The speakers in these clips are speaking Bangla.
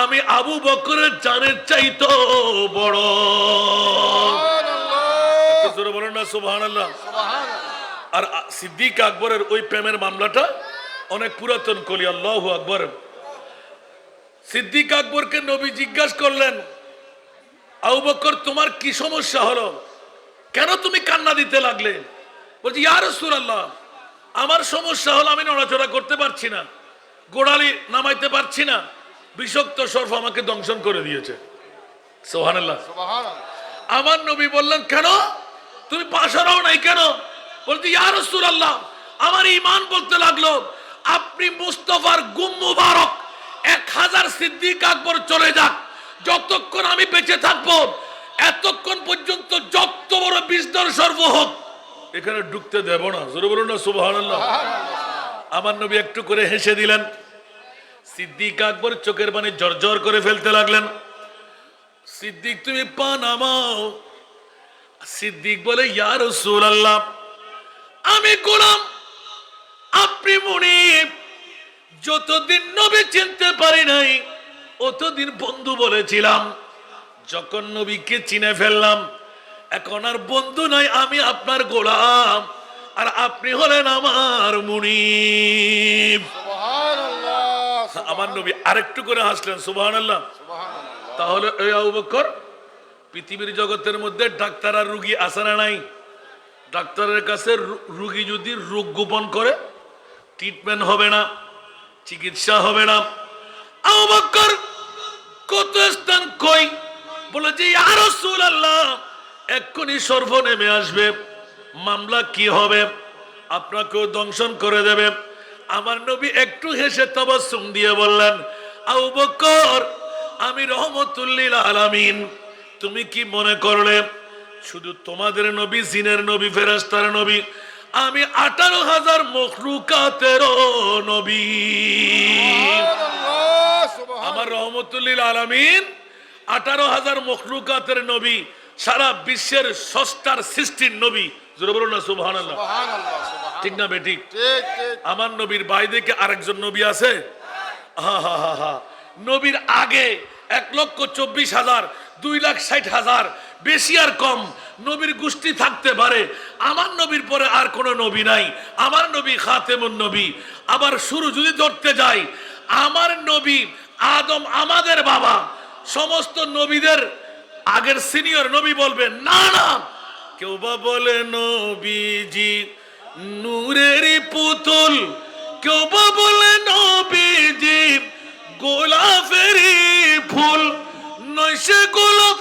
আমি আবু বকরের জানের চাইতো বড়। জোরে বলেন না সুবহানাল্লাহ। আর সিদ্দিক আকবরের ওই প্রেমের মামলাটা অনেক পুরাতন কলি। আল্লাহু আকবার। সিদ্দিক আকবরকে নবী জিজ্ঞাসা করলেন, আবু বকর তোমার কি সমস্যা হলো, কেন তুমি কান্না দিতে লাগলে? বলছি, ইয়া রাসূলুল্লাহ, আমার সমস্যা হলো আমি নড়াচড়া করতে পারছি না, গোড়ালি নামাইতে পারছি না, বিষাক্ত সর্প আমাকে দংশন করে দিয়েছে। সুবহানাল্লাহ। আমার নবী বললেন, কেন তুমি পাশারাও নাই কেন? বলতে, ইয়া রাসূলুল্লাহ, আমার ঈমান বলতে লাগলো আপনি মুস্তাফার গুম মুবারক 1000 সিদ্দিক আকবর চলে যাক, যতক্ষণ আমি বেঁচে থাকবো এতক্ষণ পর্যন্ত যত বড় বিষধর সর্প হোক এখানে ঢুকতে দেব না। জোরে বলুন না সুবহানাল্লাহ। আমার নবী একটু করে হেসে দিলেন। সিদ্দিক আকবর চোখের পানি জর্জর করে ফেলতে লাগলেন। সিদ্দিক তুমি পা নামাও। সিদ্দিক বলে, ইয়া রাসূলুল্লাহ, আমি গোলাম, আপনি মুনিব, যতদিন নবী চিনতে পারি নাই অতদিন বন্ধু বলেছিলাম, যখন নবীকে চিনে ফেললাম এখন আর বন্ধু নাই, আমি আপনার গোলাম আর আপনি হলেন আমার মুনিব। আমার নবী আরেকটু করে হাসলেন। সুবহানাল্লাহ। তাহলে এই আবু বকর, পৃথিবীর জগতের মধ্যে ডাক্তার আর রুগী আছে না নাই? ডাক্তারের কাছে রুগী যদি রোগ গোপন করে ট্রিটমেন্ট হবে না, চিকিৎসা হবে না। আবু বকর কত স্থান কই বলে যে, ইয়া রাসূলুল্লাহ, এক্ষুনি সর্প নেমে আসবে, মামলা কি হবে, আপনাকেও দংশন করে দেবে। আমার নবী একটু হেসে তাবাসসুম দিয়ে বললেন, আবু বকর, আমি রহমতুল লিল আলামিন, তুমি কি মনে করলে শুধু তোমাদের নবী, জিনের নবী, ফেরেশতার নবী? আমি 18,000 মখলুকাতের নবী। আমার রহমতুল লিল আলামিন 18,000 মখলুকাতের নবী, সারা বিশ্বের স্রষ্টার সৃষ্টির নবী। জোরে বলুন না সুবহানাল্লাহ। ঠিক না বেঠিক? আমার নবীর বাইরে কি আরেকজন নবী আছে? নবীর আগে 1,24,000, 2,60,000, বেশি আর কম নবীর গোষ্ঠী থাকতে পারে। আমার নবীর পরে আর কোন নবী নাই। আমার নবী খাতেমুন নবী। আবার শুরু যদি ধরতে যাই, আমার নবী আদম আমাদের বাবা। সমস্ত নবীদের আগের সিনিয়র নবী বলবেন না না, কেউ বা বলে নবীজি নূরের পুতুল, কেউ বা বলে নবীজি গোলাপের ফুল, নয় সে গোলাপ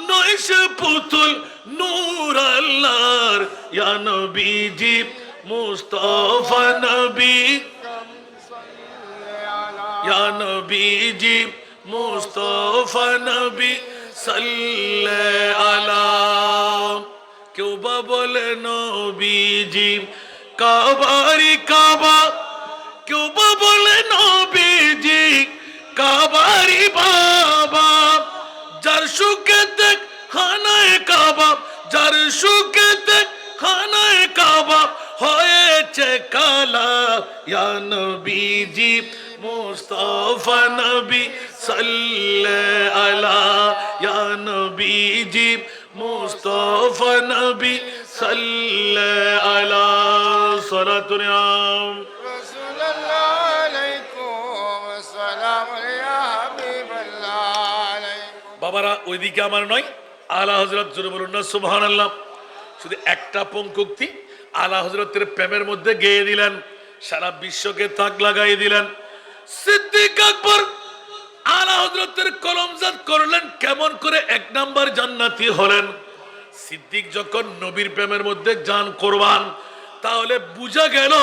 নয় সে পুতুল, নূর আল্লাহর ইয়া নবীজি মুস্তাফা নবী, ইয়া নবীজি মুস্তাফা নবী সাল্লাল্লাহু আলা। কেউ বা বলে নবীজি কাবারি কাবা, কেউ বা বলে নবীজি কাবারি বাবা, যার সুখে দেখ খানায় কাবা, যার সুখে দেখ খানায় কাবা হয়েছে কালা, ইয়া নবীজি মুস্তাফা নবী সাল্লাল্লাহু আলা, ইয়া নবীজি মুস্তাফা নবী সাল্লাল্লাহু আলা। সালাতুন আম রাসূলুল্লাহ আলাইকুম আসসালাম ইয়া হাবিবাল্লাহ আলাইকুম। বাবারা ওইদিকে আমার নয়, আলা হযরত, জোরে বলুন না সুবহানাল্লাহ। শুধু একটা পঙ্কুক্তি আলা হযরতের প্রেমের মধ্যে গেয়ে দিলেন, সারা বিশ্বকে তাক লাগাই দিলেন। সিদ্দিক আকবর আলা হযরতের কলমজাত করলেন, কেমন করে 1 নাম্বার জান্নাতি হলেন? সিদ্দিক যখন নবীর প্রেমের মধ্যে জান কোরবান, তাহলে বুঝা গেল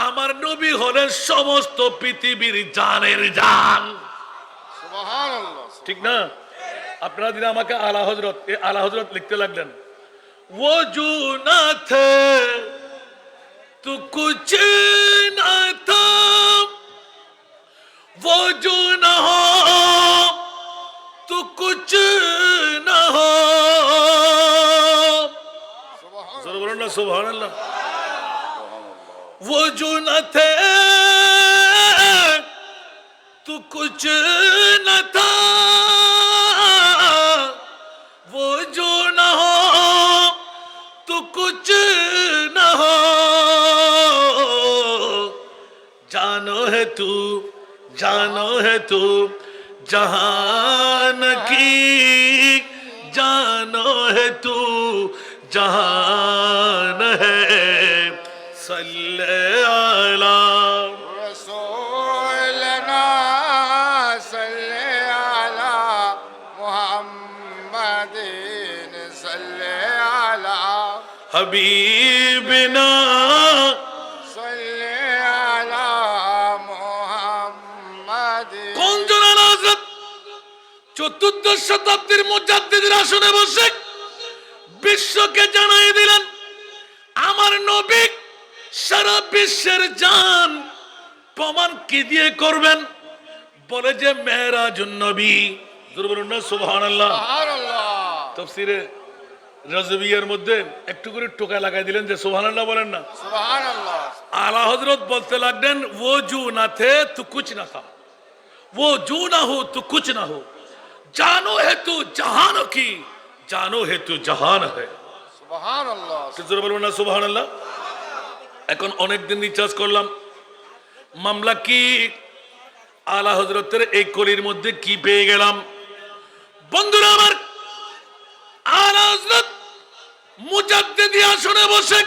আমার নবী হলেন সমস্ত পৃথিবীর জানের জান। সুবহানাল্লাহ। ঠিক না? আপনারা দিন আমাকে আলা হযরত, আলা হযরত লিখতে লাগলেন। वो जो न थे तो कुछ न था, वो जो न हो तो कुछ न हो। जरा बोलो ना सुभान अल्लाह। वो जो न थे तो कुछ कुछ न था वो जो न हो तो कुछ न हो जानो है तू जहान की जानो है तू जहान है सल्ले अला रसूलना सल्ले अला मुहम्मदिन सल्ले अला हबीबना सल्ले अला मुहम्मदिन। কোন জনাল হযরত চতুর্দশ শতাব্দীর মুজাদ্দিদের আসনে বসে বিশ্বকে জানাই দিলেন আমার নবী সারা বিশ্বের জান। প্রমাণ কি দিয়ে করবেন? বলে যে মেরাজুন নবী। জোরে বলুন না সুবহানাল্লাহ। সুবহানাল্লাহ। তাফসীরে রাজবিয়ার মধ্যে একটু করে টোকা লাগাই দিলেন যে সুবহানাল্লাহ বলেন না। সুবহানাল্লাহ। आला हजरत बोलते लगन वो जू ना थे तो कुछ ना था, वो जू ना हो तो कुछ ना हो, जानो है तू जहान की, जानो है तू जहान है। সুবহানাল্লাহ। জোরে বলবেন না সুবহানাল্লাহ। এখন অনেক দিন রিচার্জ করলাম, মামলা কি আলা হজরতের এই কলির মধ্যে কি পেয়ে গেলাম? বন্ধুরা আমার, আলা হজরত মুজাদ্দিদি আসনে বসে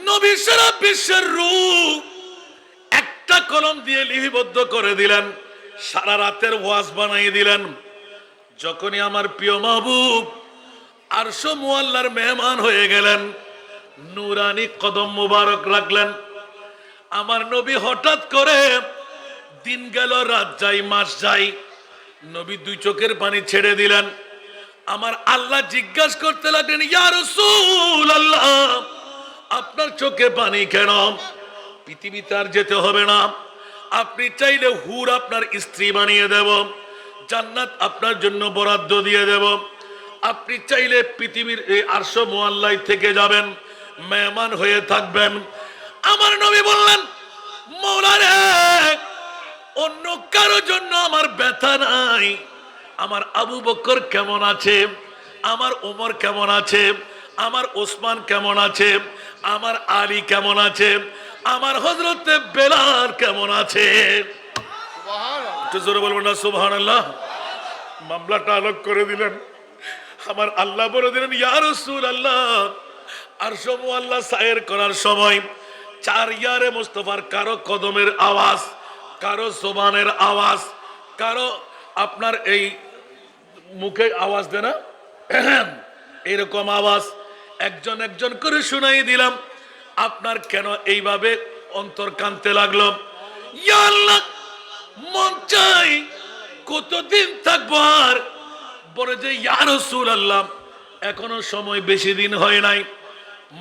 নবী সারা বিশ্বের রূহ একটা কলম দিয়ে লিপিবদ্ধ করে দিলেন, সারা রাতের ওয়াজ বানিয়ে দিলেন। যখনই আমার প্রিয় মাহবুব আরশ মুআল্লার মেহমান হয়ে গেলেন, নূরানি কদম মুবারক রাখলেন, আমার নবী হঠাৎ করে দিন গেল রাত যাই মাস যাই, নবী দুই চোখের পানি ছেড়ে দিলেন। আমার আল্লাহ জিজ্ঞাসা করতে লাগলেন, ইয়া রাসূলুল্লাহ আপনার চোখে পানি কেন? পৃথিবীতে আর যেতে হবে না, আপনি চাইলে হুর আপনার স্ত্রী বানিয়ে দেব, জান্নাত আপনার জন্য বরাদ্দ দিয়ে দেব, আপনি চাইলে পৃথিবীর এই আরশ মুআল্লায় থেকে যাবেন, মেহমান হয়ে থাকবেন। আমার নবী বললেন, মওলা রে অন্য কারো জন্য আমার ব্যথা নাই, আমার আবু বকর কেমন আছে, আমার ওমর কেমন আছে, আমার ওসমান কেমন আছে, আমার আলী কেমন আছে, আমার হযরতে বেলাল কেমন আছে? সুবহানাল্লাহ। একটু জোরে বলবেন না সুবহানাল্লাহ। মামলাটা আলোক করে দিলেন, আমার আল্লাহ বলে দিলেন, ইয়া রাসূলুল্লাহ আরশ মুআল্লা সায়ের করার সময় চার ইয়ারে মুস্তাফার কারো কদমের আওয়াজ, কারো জবানের আওয়াজ, কারো আপনার এই মুখে আওয়াজ দেয় না এরকম আওয়াজ একজন একজন করে শুনাই দিলাম। আপনার কেন এইভাবে অন্তর কানতে লাগলো? ইয়া আল্লাহ মন চাই কতদিন থাকবো আর? বলে যে ইয়া রাসূলুল্লাহ এখনো সময় বেশি দিন হয় নাই,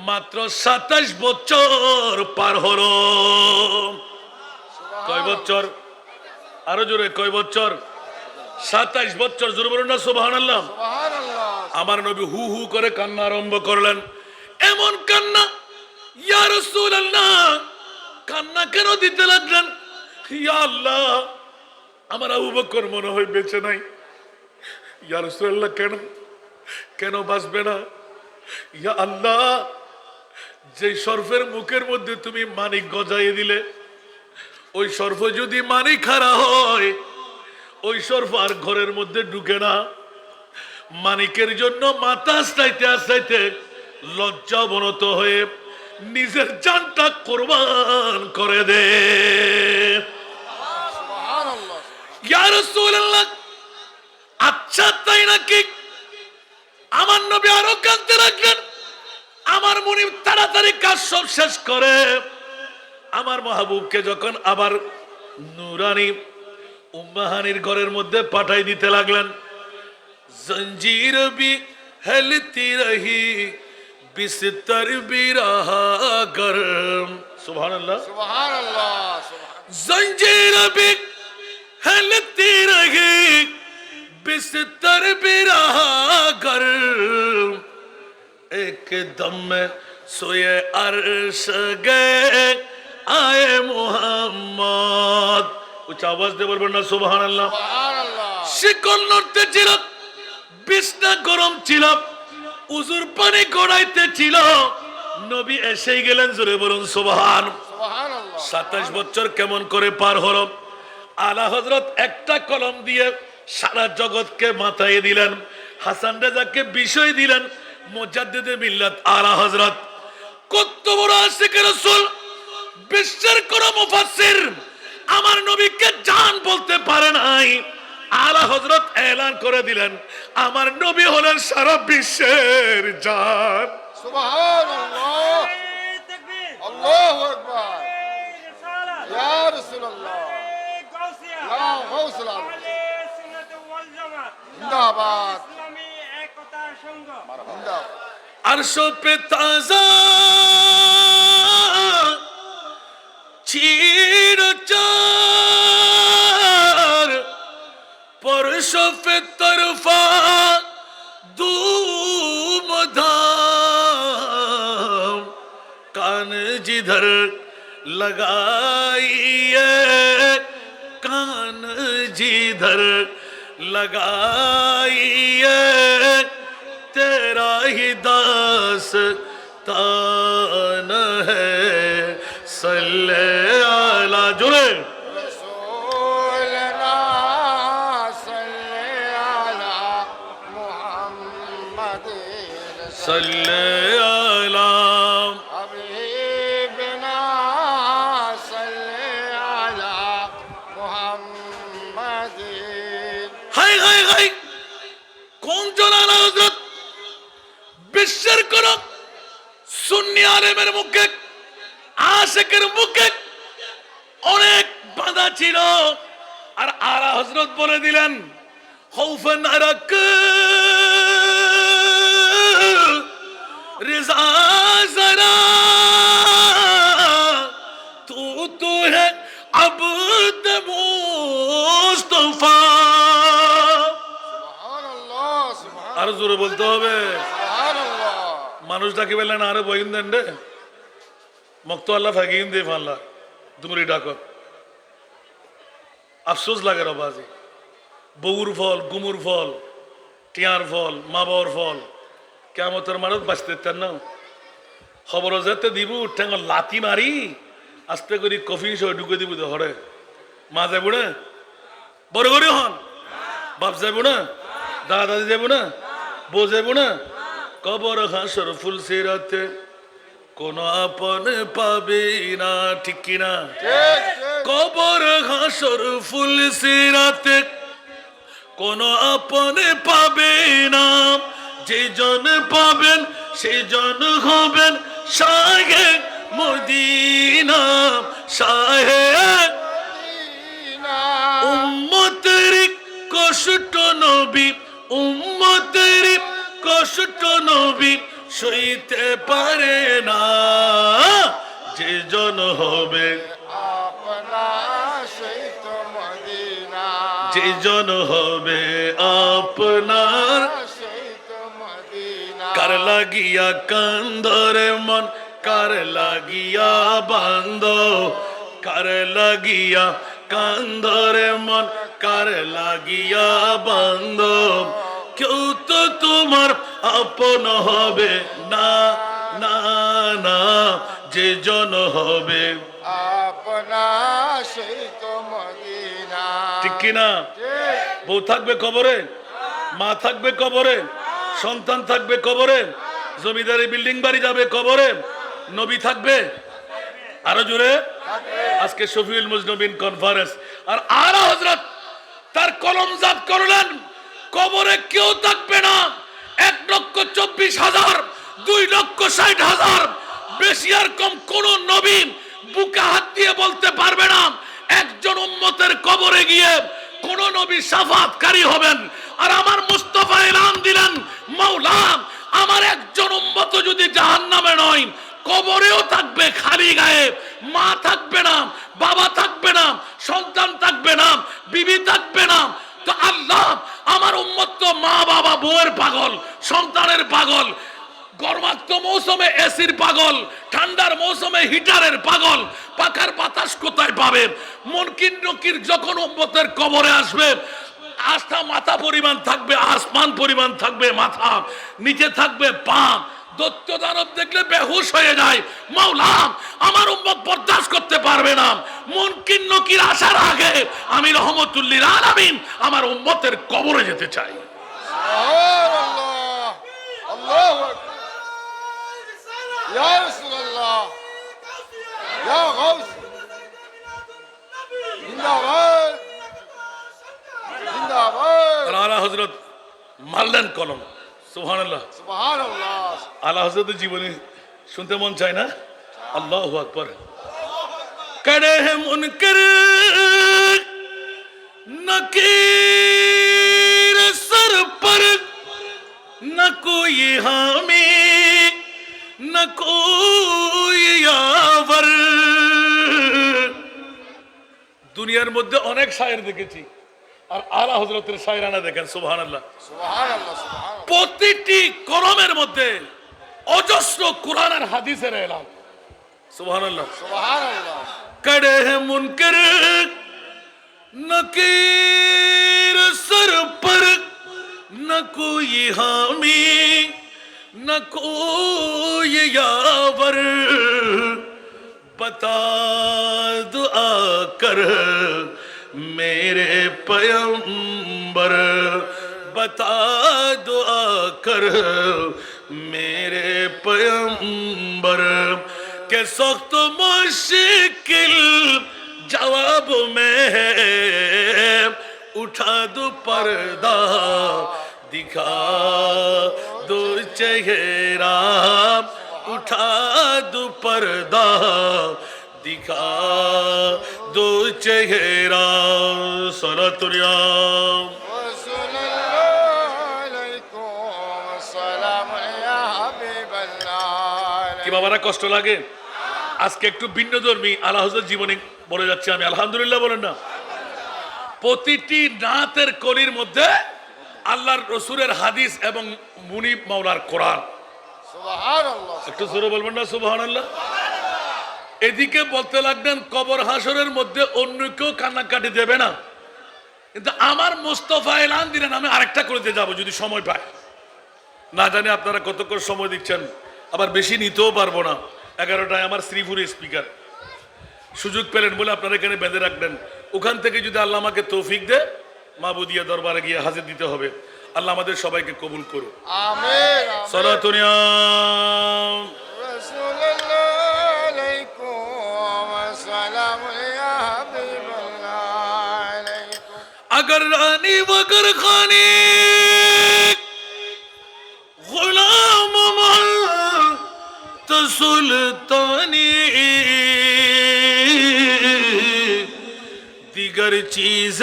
মাত্র 27 বছর পার হলো। কয় বছর? আরো জোরে কয় বছর? 27 বছর। জোরে বলুন না সুবহানাল্লাহ। সুবহানাল্লাহ। আমার নবী হু হু করে কান্না আরম্ভ করলেন। এমন কান্না, ইয়া রাসূলুল্লাহ কান্না কেন দিতে লাগলেন? ইয়া আল্লাহ আমার আবু বকর মনে হয় বেঁচে নাই। ইয়া রাসূলুল্লাহ কেন কেন বাঁচবে না? ইয়া আল্লাহ যে সর্ফের মুখের মধ্যে তুমি মানিক গজাইয়ে দিলে, ওই সর্ফ যদি মানিক হারা হয়, ওই সর্ফ আর ঘরের মধ্যে ঢুকে না। মানিকের জন্য মাথা আস্তাইতে আস্তাইতে লজ্জা অবনত হয়ে নিজের জানটা কোরবান করে দে। সুবহানাল্লাহ। ইয়া রাসূলুল্লাহ আচ্ছা তাই নাকি? আমার নবী আরো কাঁদতে লাগলেন। আমার মুনিব তাড়াতাড়ি কাজ সব শেষ করে আমার মাহবুবকে যখন আবার নূরানি উম্মাহানির ঘরের মধ্যে পাঠাই দিতে লাগলেন। জঞ্জির বি হেলতি রহি বিস্তর বি রহা গরম। সুবহানাল্লাহ। সুবহানাল্লাহ। জঞ্জির বি হেলতি রহি বিস্তর বি রহা গরম एकदम में सोए अर्श गए आए मोहम्मद উচ্চ আওয়াজ দিয়ে বলবেন না সুবহানাল্লাহ। সুবহানাল্লাহ। শিকল নড়তে ছিল, বিছনা গরম ছিল, উজুর পানি গড়াইতে ছিল, নবী এসেই গেলেন, জোরে বলুন সুবহান। সুবহানাল্লাহ। 27 বছর কেমন করে পার হলো। আলা হযরত একটা কলম দিয়ে সারা জগৎকে মাথায় দিলেন, হাসান রেজাকে বিষয় দিলেন, মুজাদ্দিদে মিল্লাত আলা হযরত। কত বড় আশিক রাসূল, বিশ্বের কোন মুফাসসির আমার নবীকে জান বলতে পারে নাই। আলা হযরত এলান করে দিলেন, আমার নবী হলেন সারা বিশ্বের জান। সুবহানাল্লাহ। আল্লাহু আকবার। ইয়া রাসূলুল্লাহ। ইয়া গাউসুল আজম। জিন্দাবাদ। জিন্দাবাদ। अरशों पे ताजा चीर चार, परशों पे तरफा धूम धाम, कान जिधर लगाइए, कान जिधर लगाइए, तेरा ही दास्तान है, सल्ले अला जुरे रसूलना सल्ले अला मुहम्मद सल्ले अला। हबीबना सल्ले अला मुहम्मद। हाय हाय हाय, কোন জলাল হযরত বিশ্বের কোন সুন্নি আলেমের মুখে, আশিকের মুখে অনেক বাধা ছিল, আর আলা হযরত বলে দিলেন, খৌফন আরাক রিজা জরা, তু তু হে আবদ মুস্তাফা। সুবহানাল্লাহ। সুবহানাল্লাহ। আরো জোরে বলতে হবে। সুবহানাল্লাহ। মানুষ ডাকি বললেন আরে বইন দেন রে, মক্ত আল্লাহ ফাকিন দে ফাল্লা তুমরি ডাকো। আফসোস লাগে রবাজি, বউর ফল, গুমুর ফল, টিয়ার ফল, মা বাবার ফল, কেমতের মারত বাঁচতে তেন না। খবর যেতে দিব ঠেঙ্গ লাতি মারি আস্তে করি কফি সহ ঢুকে দিব হরে। মা যাইব না, বড় করে হন, বাপ যাইব না, দাদা দাদি যাইব না, বউ যাইব না। কবর হাসর ফুল সিরাতে কোন আপন পাবে না, ঠিক কিনা? ঠিক ঠিক। কবর হাসর ফুল সিরাতে কোন আপন পাবে না, যে জন পাবেন সে জন হবেন শাহে মদিনা, শাহে মদিনা। উম্মতের কষ্ট নবী, উম্মতের কষ্ট নবী সইতে পারে না, যে জন হবে আপনা সহিত মদিনা। যে জন হবে আপনার। সহিত মদিনা। কার লাগিয়া কান্দরে মন, কার লাগিয়া বান্দ, কার লাগিয়া কান্দরে মন, কার লাগিয়া বান্দ, কেউ তো তোমার আপন হবে না, না না, যে জন হবে। আপনা সহিত মদিনা। ঠিক কিনা? ঠিক। বউ থাকবে কবরে, মা থাকবে কবরে, সন্তান থাকবে কবরে, জমিদারি বিল্ডিং বাড়ি যাবে কবরে, নবী থাকবে। আরো জোরে। আজকে শফিউল মুজনবিন কনফারেন্স, আর আলা হযরত তার কলম জাত করলেন, কবরে কেউ থাকবে না। 1,24,000, 2,60,000, বেশি আর কম কোন নবী বুকে হাত দিয়ে বলতে পারবে না একজন উম্মতের কবরে গিয়ে কোন নবী শাফাআতকারী হবেন। আর আমার মুস্তাফা এলান দিলেন, মাওলা আমার একজন উম্মত যদি জাহান্নামে নয়, কবরেও থাকবে খালি গায়ে, মা থাকবে না, বাবা থাকবে না, সন্তান থাকবে না, বিবি থাকবে না। তো আল্লাহ আমার উম্মত তো মা বাবা বউয়ের পাগল, সন্তানের পাগল, গরমাক্ত মৌসুমে এসির পাগল, ঠান্ডার মৌসুমে হিটারের পাগল, পাখার বাতাস কোথায় পাবে? মুনকির নকির যখন উম্মতের কবরে আসবে, আস্থা মাথা পরিমাণ থাকবে, আসমান পরিমাণ থাকবে মাথা, নিচে থাকবে পা। দৈত্য দানব দেখলে বেহুশ হয়ে যায়। মাওলা, আমার উম্মত বরদাস্ত করতে পারবে না। মুনকির নকির আসার আগে আমি রহমতুল্লিল আলামিন আমার উম্মতের কবরে যেতে চাই। সুবহানাল্লাহ, আল্লাহু আকবার। ইয়া রাসূলুল্লাহ, ইয়া গাউস, জিন্দাবাদ, জিন্দাবাদ। আর আলা হযরত মারলেন কলম। সুবহানাল্লাহ। সুবহানাল্লাহ। আলা হযরতের জীবনী শুনতে মন চায় না? আল্লাহু আকবার। करे है मुनकर नकीर सर पर, न कोई हामी न कोई यावर। দুনিয়ার মধ্যে অনেক শায়ের দেখেছি, আর আলা হযরতের শায়রানা দেখেন। সুবহানাল্লাহ। সুবহানাল্লাহ, সুবহানাল্লাহ। প্রতিটি কলমের মধ্যে অজস্র কোরআন আর হাদিসের এলান। সুবহানাল্লাহ। সুবহানাল্লাহ। कड़े हैं मुनकर नकीर सर पर, न कोई हामी न कोई यावर। बता दो आकर मेरे पैगंबर, बता दो आकर मेरे पैगंबर के सख्त मुश्किल जवाब में उठा दो पर्दा, दिखा दो चेहरा, उठा दो पर्दा, दिखा दो चेहरा। सलातुल्लाह কি বাবারা কষ্ট লাগে? আজকে একটু ভিন্নধর্মী আলা হযরত জীবনী বলে যাচ্ছে আমি। আলহামদুলিল্লাহ বলেন না? প্রতিটি নাতের কলির মধ্যে আল্লাহর রসুলের হাদিস এবং মুনিব মাওলার কোরআন। সুবহানাল্লাহ। একটু জোরে বলবেন না সুবহানাল্লাহ? এদিকে বলতে লাগলেন কবর হাসরের মধ্যে অন্য কেউ কান্নাকাটি দেবে না, কিন্তু আমার মুস্তাফা এলান দিলেন আমি আরেকটা করতে যাব যদি সময় পায়। না জানি আপনারা কতক্ষণ সময় দিচ্ছেন, আবার বেশি নিতেও পারবো না। 11টায় আমার শ্রীপুরে স্পিকার, সুযোগ পেলেন বলে আপনারা এখানে বেঁধে রাখলেন। ওখান থেকে যদি আল্লাহ আমাকে তৌফিক দে, মাহবুদিয়া দরবারে গিয়ে হাজির দিতে হবে। আল্লাহ আমাদের সবাইকে কবুল করুন। আমিন। সলাতুনিয়া রাসূলুল্লাহ আলাইকুম আসসালাম ইয়া হাবিবাল্লাহ আলাইকুম। अगर रानी वगर खानी गुलाम तो सुल्तानी दिगर चीज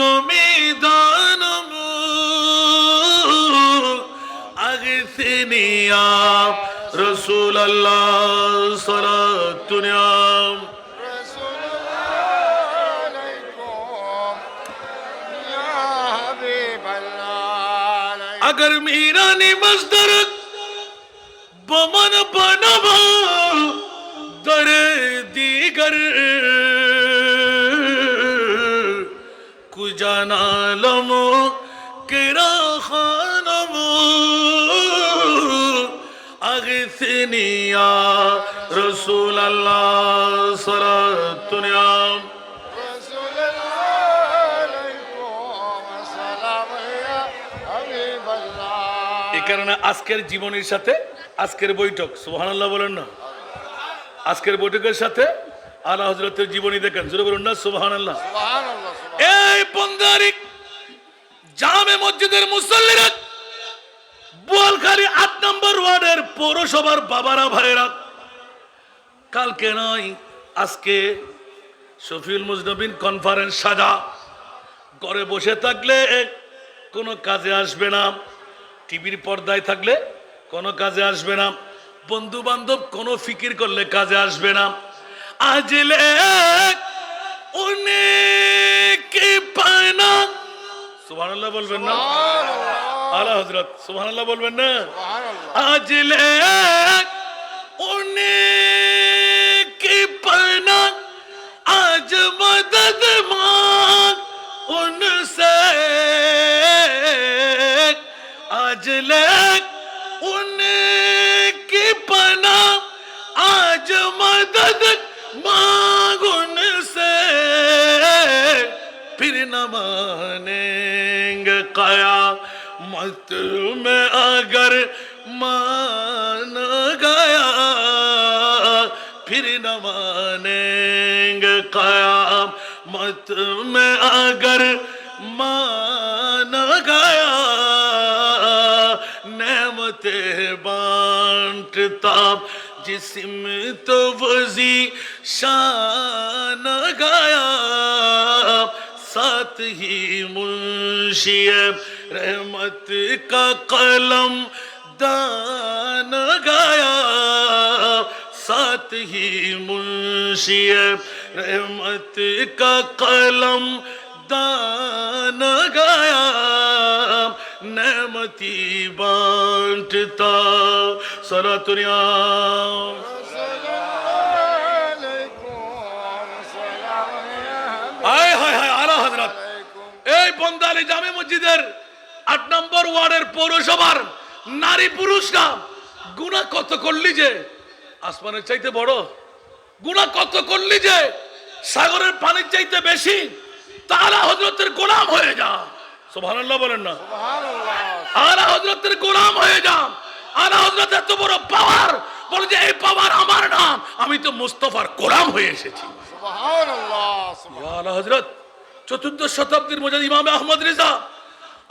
नमीदानम अगथनिया रसूल अल्लाह सलातुनियाम। अगर मीरा ने मजदर बमन बनवा दर दीगर कुजानालमो किरा खानमो अगथनिया रसूल अल्लाह सलातुनियाम। এই কারণে আজকের জীবনের সাথে আজকের বৈঠক, সুবহানাল্লাহ বলেন না? আজকের বৈঠকের সাথে আলা হযরতের জীবনী দেখেন, জোরে বলুন না সুবহানাল্লাহ। এই বন্দারি জামে মসজিদের মুসল্লিরা, বোয়ালখালী ৮ নম্বর ওয়ার্ডের পৌরসভার বাবারা ভাইরা, কালকে নয় আজকে শফিউল মুজনবিন কনফারেন্স সাজা। ঘরে বসে থাকলে কোনো কাজে আসবে না, টিভির পর্দায় থাকলে কোনো কাজে আসবে না, বন্ধু বান্ধব কোনো ফিকির করলে কাজে আসবে না। আজলে অনেক পায় না, সুবহানাল্লাহ বলবেন না? আলা হযরত সুবহানাল্লাহ বলবেন না? आज ले उन्हें की पना आज मदद मांग उनसे आज ले उन्हें की पना आज मदद मांग उनसे फिर न मानेंगे कयामत में अगर मान गया फिर न मानेंगे कयामत में अगर मान गया नेमते बांटता जिस्म तो वजी शान गया साथ ही मुंशी रहमत का कलम दान गया साथ ही मुंशी रहमत का कलम दान गया नेमती बांटता सलातुनिया हाय हाय हाय आला हजरत এই বন্দালি জামে মসজিদের ৮ নম্বর ওয়ার্ডের পৌরসভার নারী পুরুষরা গুনাহ কত করলি যে আসমানের চাইতে বড় গুনাহ কত করলি যে সাগরের পানির চাইতে বেশি তাআলা হযরতের গোলাম হয়ে যা সুবহানাল্লাহ বলেন না সুবহানাল্লাহ আলা হযরতের গোলাম হয়ে যা আলা হযরত এত বড় পাওয়ার বলে যে এই পাওয়ার আমার নাম আমি তো মুস্তাফার গোলাম হয়ে এসেছি সুবহানাল্লাহ ইয়া আলা হযরত চতুর্দশ শতাব্দীর মুজাদ্দিদ ইমাম আহমদ রিজা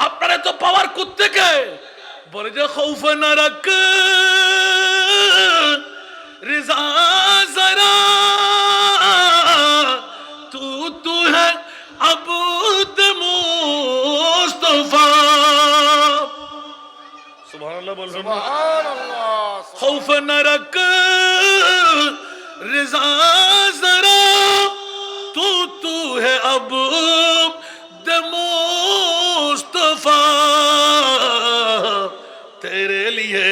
আপনার এত পাওয়ার কোত্থেকে বলে যে খৌফ না রাখ রিজা জরা তু है अबूद मुस्तफा सुभान अल्लाह बोल रहे সুবহানাল্লাহ खौफ न रख रिजा जरा तू है अबूद मुस्तफा तेरे लिए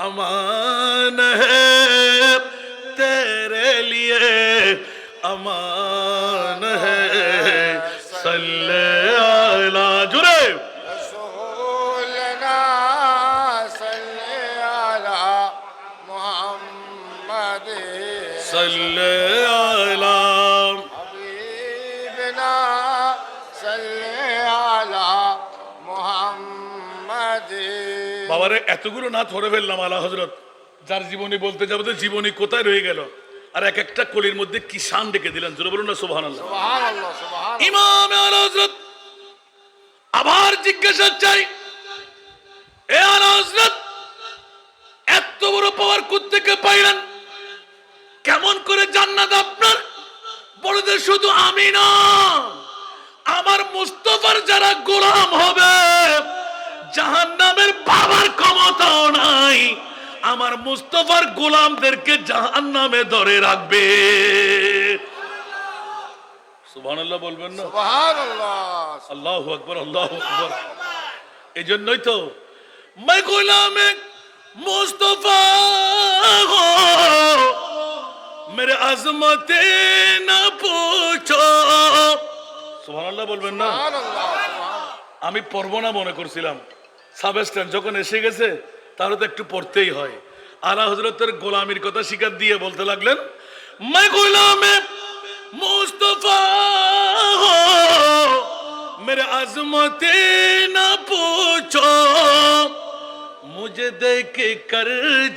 अमान है तेरे लिए अमान है सल्ले अला जुरे रसूलना सल्ले अला मुहम्मद सल्ले अला हबीबना सल्ले अला मुहम्मद বাবারে এতগুলো না ধরে ফেললাম আলা হযরত যার জীবনী বলতে যাবো তো জীবনী কোথায় রয়ে গেল আর এক একটা কলির মধ্যে কি শান ডেকে দিলেন জোরে বলুন না সুবহানাল্লাহ সুবহানাল্লাহ সুবহানাল্লাহ ইমাম আলা হযরত আবার জিজ্ঞাসা চাই এ আলা হযরত এত বড় পাওয়ার কোত্থেকে পাইলেন কেমন করে জান্নাত আপনার বলে যে শুধু আমি না আমার মুস্তাফার যারা গোলাম হবে জাহান্নামের পাওয়ার ক্ষমতাও নাই আমার মুস্তাফার গোলামদেরকে জাহান্নামে ধরে রাখবে সুবহানাল্লাহ বলবেন না সুবহানাল্লাহ আল্লাহু আকবার আল্লাহু আকবার এজন্যই তো मैं गुलाम मुस्तफा हो मेरे अजमते ना पूछो সুবহানাল্লাহ বলবেন না সুবহানাল্লাহ সুবহানাল্লাহ আমি পড়বো না মনে করছিলাম সাবস্ট্যান্স যখন এসে গেছে তাহলে তো একটু পড়তেই হয় আলা হযরতের গোলামির কথা স্বীকার দিয়ে বলতে লাগলেন मैं गुलाम मुस्तफा हो मेरे अजमते ना पूछो मुझे देख कर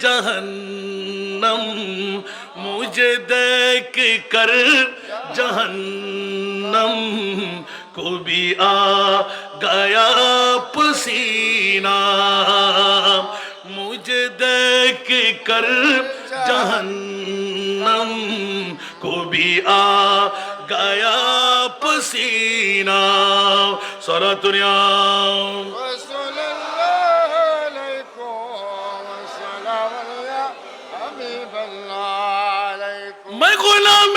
जहन्नम मुझे देख कर जहन्नम को भी आ गया पसीना मुझे देख कर जहन्नम को भी आ गया पसीना सारा दुनिया रसूलुल्लाह अलैकुम सलाम या हबीबल्लाह अलैकुम मैं गुलाम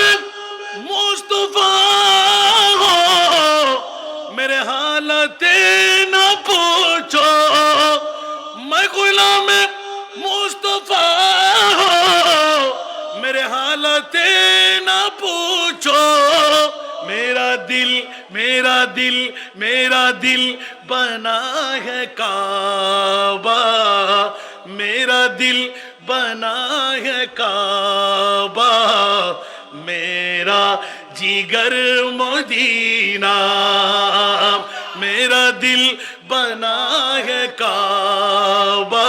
मुस्तफा हो मेरे हालत न पूछो मैं गुलाम मेरा दिल बना है काबा, मेरा दिल बना है काबा, मेरा जिगर मदीना, मेरा दिल बना है काबा,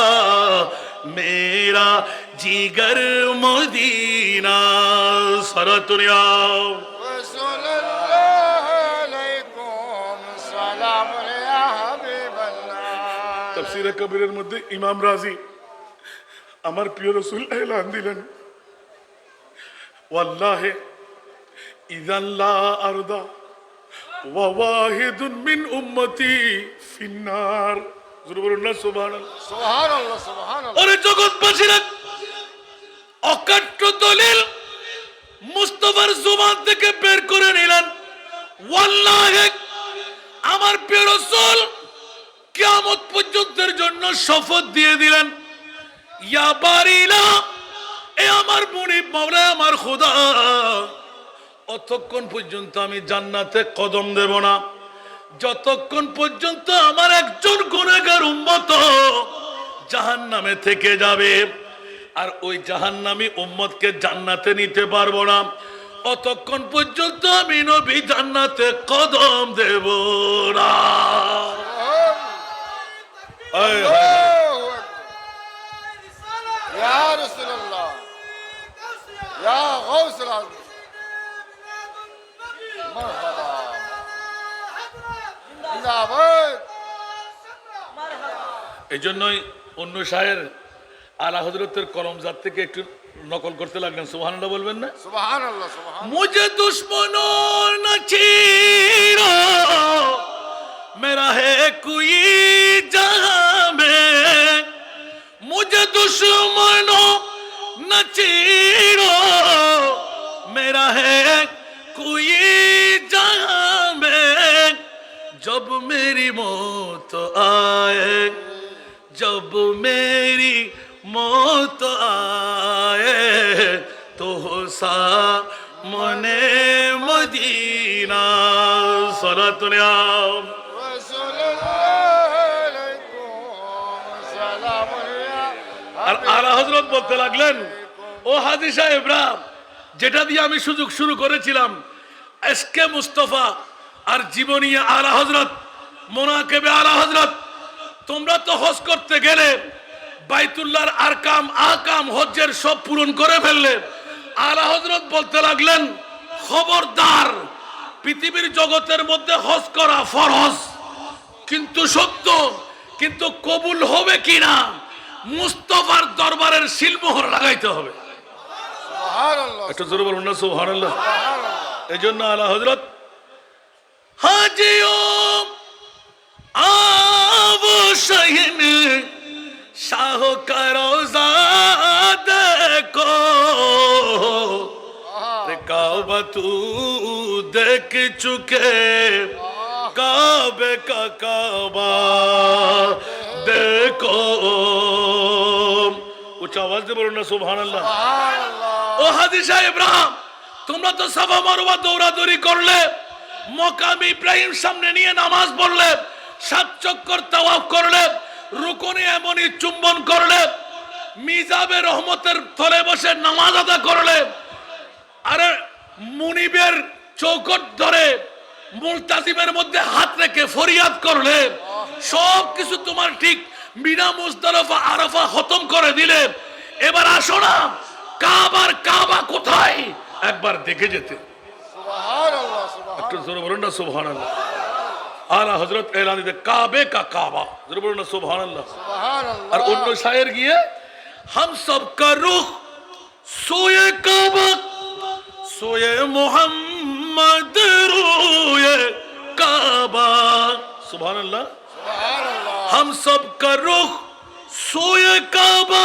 मेरा जिगर मदीना। सरतुनिया رسول الله عليكم سلام يا حبيب الله তাফসীরে কবিরের মধ্যে ইমাম রাজি আমার প্রিয় রাসূল এলান দিলেন, ওয়াল্লাহি ইযান লা আরদা ওয়া ওয়াহিদুন মিন উম্মতি ফিন্নার। জোরে বলুন না সুবহানাল্লাহ। سبحان الله سبحان الله ওরে জগৎবাসীরা, অকাট্য দলিল মুস্তাফার জবান থেকে বের করে নিলেন, ওয়াল্লাহি আমার প্রিয় রাসূল কিয়ামত পর্যন্তের জন্য শপথ দিয়ে দিলেন, ইয়া বারিলা, এ আমার মুনিব মাওলা, আমার খোদা, অতক্ষণ পর্যন্ত আমি জান্নাতে কদম দেব না যতক্ষণ পর্যন্ত আমার একজন গুনাহগার উম্মত জাহান্নামে থেকে যাবে, আর ওই জাহান্নামী উম্মতকে জান্নাতে নিতে পারবো না অতক্ষণ পর্যন্ত আমি নবী জান্নাতে কদম দেব না। আয় হায়। الله أكبر يا رسول الله يا غوث العظيم مرحبا زنداباد এই জন্যই অন্য শায়ের আলা হযরতের কলমজাত থেকে একটু নকল করতে লাগলেন। সুবহানাল্লাহ বলবেন না? سبحان الله سبحان الله मुझे दुश्मनों न चीरो, मेरा है कोई जहां में, मुझे दुश्मनों न चीरो, मेरा है कोई जहां में, जब मेरी मौत आए, जब मेरी मौत आए तो सामने मदीना। सलातुनिया رسول الله عليكم سلام يا আর আলা হযরত বলতে লাগলেন, ও হাজী সাহেবরা, যেটা দিয়ে আমি সুযোগ শুরু করেছিলাম এসকে মুস্তাফা আর জীবনী আলা হযরত, মোনাকেবে আলা হযরত, তোমরা তো হজ করতে গেলে বাইতুল্লাহর আহকাম হজ্জের সব পূরণ করে ফেললে। আলা হযরত বলতে লাগলেন, খবরদার, পৃথিবীর জগতের মধ্যে হজ করা ফরজ কিন্তু সত্য, কিন্তু কবুল হবে কিনা মুস্তাফার দরবারের সিলমোহর লাগাইতে হবে। سبحان الله একটু জোরে বলুন না সুবহানাল্লাহ। سبحان الله এই জন্য আলা হযরত হাজিও আবু শাহিন শাহ কা রওজা দেখো, রে কাবা তু দেখ চুকে, কাবে কা কাবা দেখো। উচ্চ আওয়াজ দিয়ে বলুন না সুবহানাল্লাহ। سبحان الله ও হাজী সাহেবরা, তোমরা তো সাফা মারওয়া দৌড়াদৌড়ি করলে, মকাম ইব্রাহিম সামনে নিয়ে নামাজ পড়লে, 7 চক্কর তাওয়াফ করলে, রুকুনে এমনই চুম্বন করলে, মিজাবে রহমতের তলে বসে নামাজ আদা করলে, আরে মুনিবের চৌকট ধরে মুলতাজিমের মধ্যে হাত রেখে ফরিয়াদ করলে, সব কিছু তোমার ঠিক মিনা মুজদালিফা আরাফা খতম করে দিলে। এবার আসো না, কাবা কোথায় একবার দেখে যেতে। سبحان الله سبحان একটু জোরে বলুন না সুবহানাল্লাহ। আলা হযরত এলান দিতে, কাবে কা কাবা, জোরে বলুন না সুবহানাল্লাহ। سبحان আর الله অন্য শায়ের গিয়ে, हम सब का रुख सोए काबा, सोए मोहम्मद रोए काबा। सुभानअल्लाह। سبحان الله हम सब का रुख सोए काबा,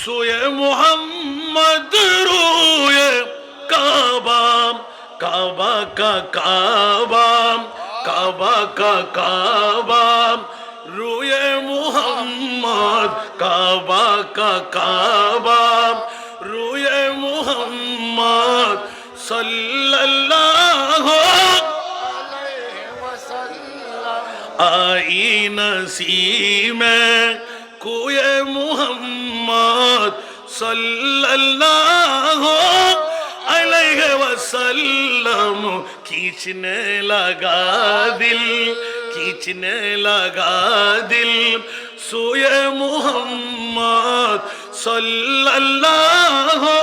सोए मोहम्मद रोए काबा, काबा का काबा, काबा का काबा, रोए मोहम्मद, काबा का काबा, रोए मोहम्मद सल्लल्लाहु आई नसीम कोए मोहम्मद सल्लल्लाहु अलैहि वसल्लम खींचने लगा दिल सोए मोहम्मद सल्लल्लाहु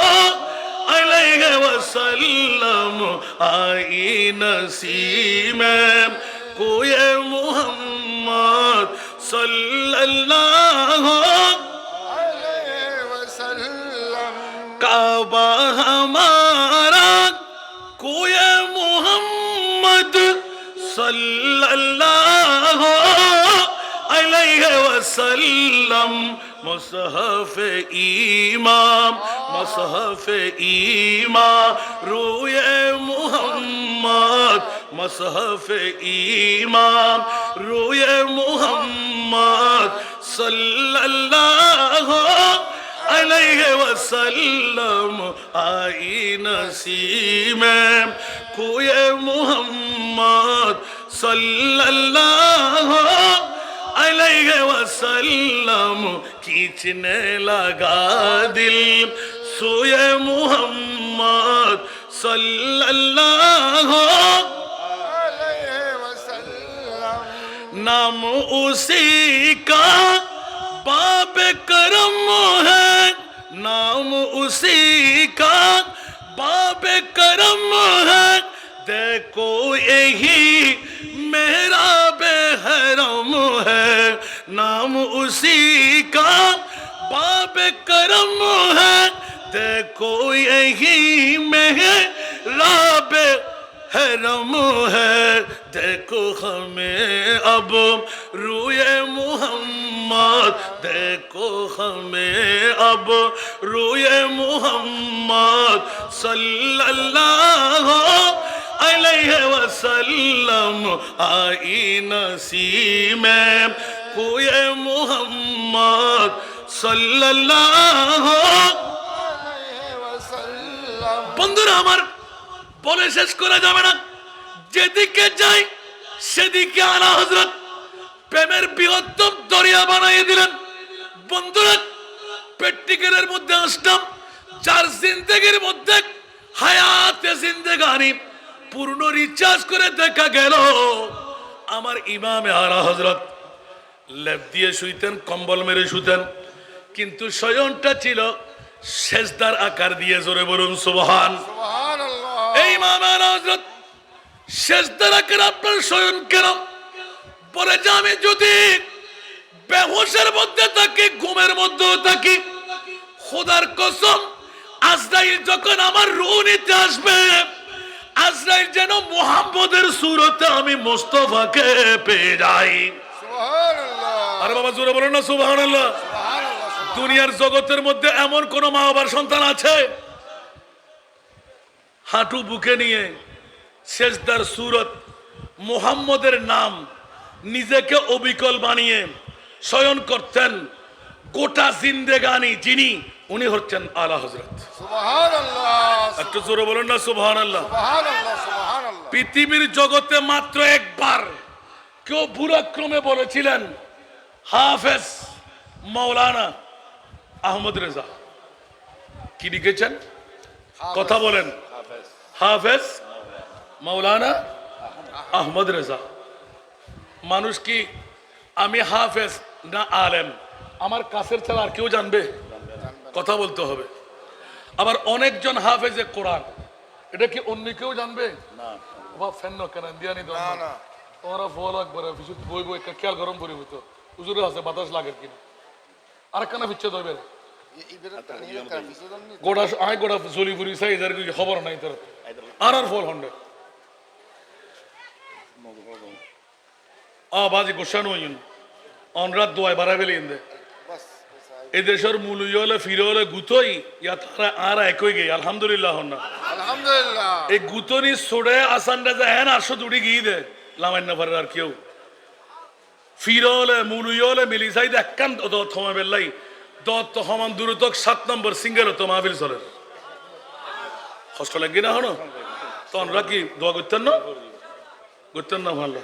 अलैहि वसल्लम आई नसीम कोए मोहम्मद सल्लल्लाहु अलैहि वसल्लम काबा हमारा कोए मोहम्मद सल्लल्लाहु अलैहि वसल्लम मुसहफ ईमा रोए मोहम्मद मुसहफ ईमा रोए मोहम्मद सल्लल्लाहु अलैहि वसल्लम आई नसीम कोए मोहम्मद सल्लल्लाहु अलैहि वसल्लम खींचने लगा दिल सोए मोहम्मद सल्लल्लाहु अलैहि वसल्लम नाम उसी का बाब करम है नाम उसी का बाब करम है देखो यही मेरा बेहरम है नाम उसी का बाब करम है देखो यही मेरा बेहरम है देखो हमें अब रूए मोहम्मद देखो हमें अब रूए मोहम्मद सल्लल्लाहु अलैहि वसल्लम आई नसीम कोए मोहम्मद सल्लल्लाहु अलैहि वसल्लम বন্ধুরা আমার বলে শেষ করা যাবে না যেদিকে যাই সেদিকে আলা হযরত প্রেমের বৃহত্তম দরিয়া বানিয়ে দিলেন বন্ধুরা প্র্যাকটিক্যালের মধ্যে আসলাম যার জিন্দেগির মধ্যে হায়াতে জিন্দেগানি পূর্ণ রিচার্জ করে দেখা গেল আমার ইমামে আলা হযরত লেপ দিয়ে শুইতেন কম্বল মেরে শুতেন কিন্তু শয়নটা ছিল সেজদার আকার দিয়ে জোরে বলুন সুবহান সুবহানাল্লাহ এই ইমাম আলা হযরত সেজদার আকার আপনার শয়ন কেন বলে যে আমি যদি বেহুশের মধ্যে থাকি ঘুমের মধ্যেও থাকি খোদার কসম আজরাইল যখন আমার রূহ নিতে আসবে আজরাইল যেন মুহাম্মদের সুরতে আমি মুস্তাফাকে পেয়ে যাই সুবহানাল্লাহ আরে বাবা জোরে বলুন না সুবহানাল্লাহ সুবহানাল্লাহ দুনিয়ার জগতের মধ্যে এমন কোন মা বাবার সন্তান আছে হাঁটু বুকে নিয়ে সেজদার সুরত মুহাম্মদের নাম নিজেকে অবিকল বানিয়ে শয়ন করতেন গোটা জিন্দেগানি যিনি উনি হচ্ছেন আলা হযরত সুবহানাল্লাহ একটু জোরে বলুন না সুবহানাল্লাহ সুবহানাল্লাহ সুবহানাল্লাহ পৃথিবীর জগতে মাত্র একবার কেউ ভুলক্রমে বলেছিলেন হাফেজ মাওলানা আহমদ রেজা কি লিখেছেন কথা বলেন হাফেজ মাওলানা আহমদ রেজা মানুষ কি আমি হাফেজ না আলেম আমার কাছের ছাড়া আর কেউ জানবে কথা বলতে হবে আবার অনেকজন হাফেজে কোরআন এটা কি অন্য কেউ জানবে না বাবা ফেন্ন কেন দিয়া নি না না তোমরা ফল একবার বই বই খেয়াল গরম করি হতো হুজুরের আছে বাতাস লাগে কিনা আর কেন ফিচ্ছে দেবে ইবেরা তানিয়া কাফিসুদান নি গোড়া আই গোড়া জলি ফুরি সাই এদের কি খবর নাই তোর আর ফল হন্ডে বাজি গোসানো হইন অনরাত দোয়াই বাড়াবেলে ইন্দে বাস এদেশের মূল্য হলে ফিরে হলে গুতোই ইয়া তারা আর একই গে আলহামদুলিল্লাহ হন না আলহামদুলিল্লাহ এই গুতনি সোড়ে আসানটা যায় হ্যাঁ 800 দুটি গিয়ে দে লামাইন না পারে আর কেউ ফিরে হলে মূল্য হলে মিলিসাই দেখান থমা বেল্লাই দত্ত হমান দূরতক 7 নম্বর সিঙ্গেল তো মাহফিল চলে কষ্ট লাগি না হনো তো আমরা কি দোয়া করতেন না ভালো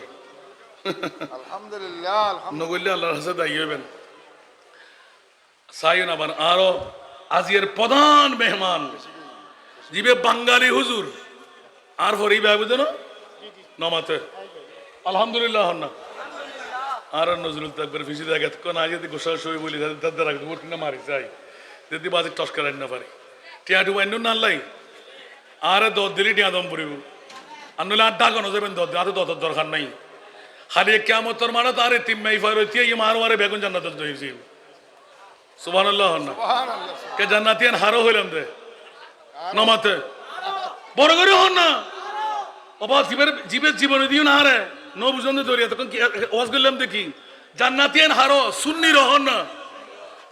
আলহামদুলিল্লাহ আলহামদুলিল্লাহ নগল্য আল্লাহর কাছে দায়ী হইবেন সাইন আবার আরো আজির প্রধান মেহমান জিবে বাঙালি হুজুর আর হরি বাবু যেন নমাতে আলহামদুলিল্লাহ না আর নজরুল তাকবর ফিসি দেখা কোন আগে গোসাল সই বলি দাদা রাখতে ওর কিনা মারি যাই যদি বাজে টস করাই না পারি টিয়াটু বাইন না লাই আর দর দিলি টিয়া দম পড়িব আর নইলে আর ডাকানো যাবেন দর আর দর দরকার নাই খালি কেমতর মারা তার তিম্মাই ফার হইতে মারো মারে বেগুন জান্নাত হয়েছি সুবহানাল্লাহ না সুবহানাল্লাহ কে জান্নাতিয়ান হারো হইলাম দে নমাতে বড় করে হন না বাবা জীবের জীবনে দিও না হারে নো বুঝন ধরিয়া তখন কি ওয়াজ করলাম দেখি জান্নাতিয়ান হারো সুন্নি রহন না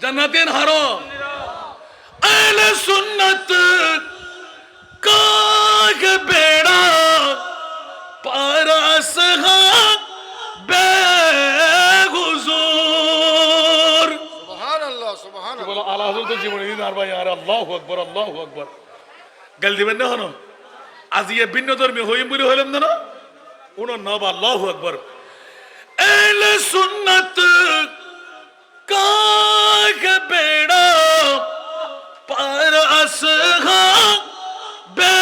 জান্নাতিয়ান হারো আহলে সুন্নাত কাগ বেড়া পারাস বে হুজুর সুবহানাল্লাহ সুবহানাল্লাহ বলো আল্লাহ হযরতের জীবনে দিন আর ভাই আর আল্লাহু আকবার আল্লাহু আকবার গাল দিবেন না হনো আজি এ ভিন্ন ধর্মী হইম বলে হইলাম না উনো নব আল্লাহু আকবার আহলে সুন্নাত কাগ বেড়া পার আসহা বে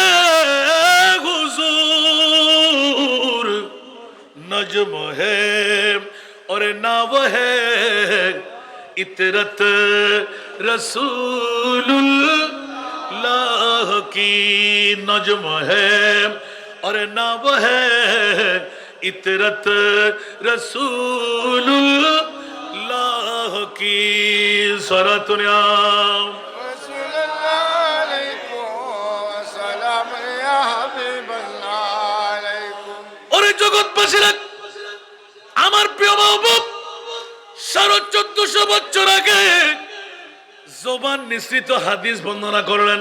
হুজুর नज्म है और नाव है इतरत रसूलुल्लाह की नज्म है और नाव है इतरत रसूलुल्लाह की सरतुनिया রাসূলুল্লাহ আলাইকুম সালাম ইয়া হাবিবাল্লাহ আলাইকুম ওরে জগৎবাসীরা আমার প্রিয় মাহবুব 1450 বছর আগে জবান নিঃসৃত হাদিস বর্ণনা করলেন